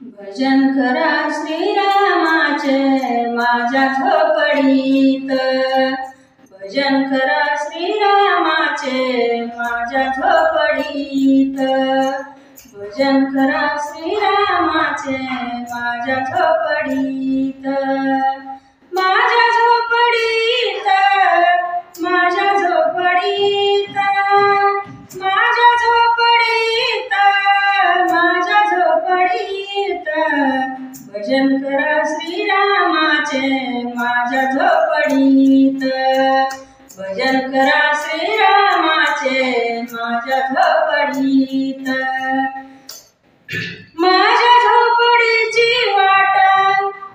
भजन करा श्रीरामाचे माझ्या झोपडीत। भजन करा श्रीरामाचे माझ्या झोपडीत। भजन करा श्रीरामाचे माझ्या झोपडीत। माझ्या झोपडीत, माझ्या झोपडीत, माझ्या झोपडीत, माझ्या झोपडीत। भजन करा श्रीरामाचे माझ्या झोपडीत। भजन करा श्रीरामाचे माझ्या झोपडीत। माझ्या झोपडीची वाट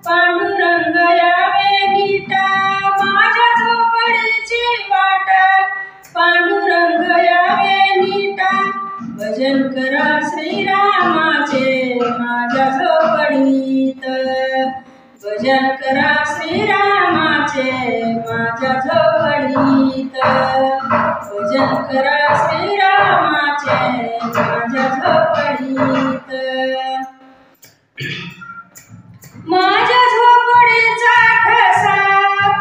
पांडुरंग यावे नीट। माझ्या झोपडीची वाट पांडुरंग यावे नीट। भजन करा श्रीरामाचे माझ्या झोपडीत। भजन करा श्रीरामाचे माझ्या झोपडीत। भजन करा श्रीरामाचे माझ्या झोपडीत। माझ्या झोपडीचा ठसा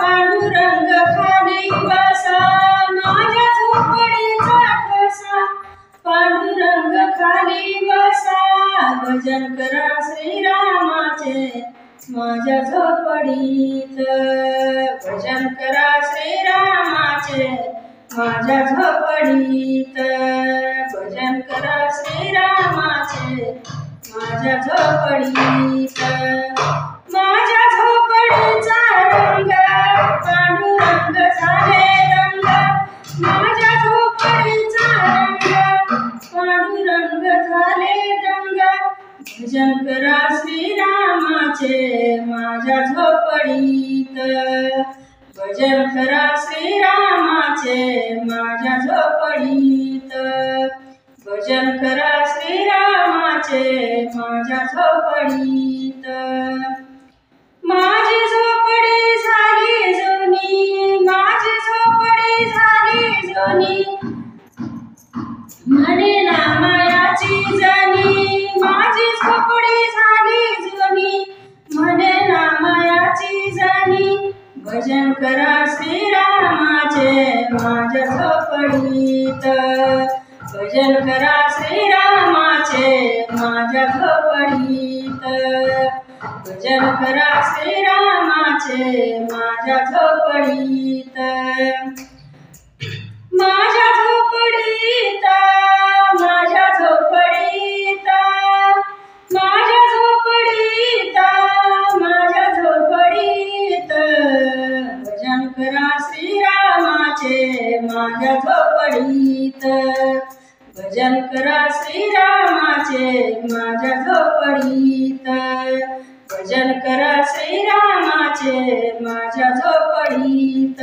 पांडुरंग खाली बसा। माझ्या झोपडीचा ठसा पांडुरंग खाली बसा। भजन करा श्रीरामाचे माझ्या झोपडीत। भजन करा श्रीरामाचे माझ्या झोपडीत। भजन करा श्रीरामाचे माझ्या झोपडीत। माझ्या झोपडीचा रंग पांडुरंग झाले रंग। माझ्या झोपडीचा रंग पांडुरंग झाले रंग। भजन करा श्रीरामाचे माझ्या झोपडीत। भजन करा श्रीरामाचे माझ्या झोपडीत। भजन करा श्रीरामाचे माझ्या झोपडीत। माझी झोपडी झाली जुनी, माझी झोपडी झाली जुनी, म्हणे ना मायाची जनी। माझी झोपडी झाली जुनी, म्हणे ना मायाची जनी। भजन करा श्रीरामाचे माझ्या झोपडीत। भजन करा श्रीरामाचे माझ्या झोपडीत। भजन करा श्रीरामाचे माझ्या झोपडीत। माझ्या झोपडीत, माझ्या झोपडीत, माझ्या झोपडीत, माझ्या झोपडीत। भजन करा श्रीरामाचे माझ्या झोपडीत। भजन करा श्रीरामाचे माझ्या झोपडीत। भजन करा श्रीरामाचे माझ्या झोपडीत।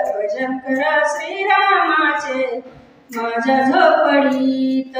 भजन करा श्रीरामाचे माझ्या झोपडीत।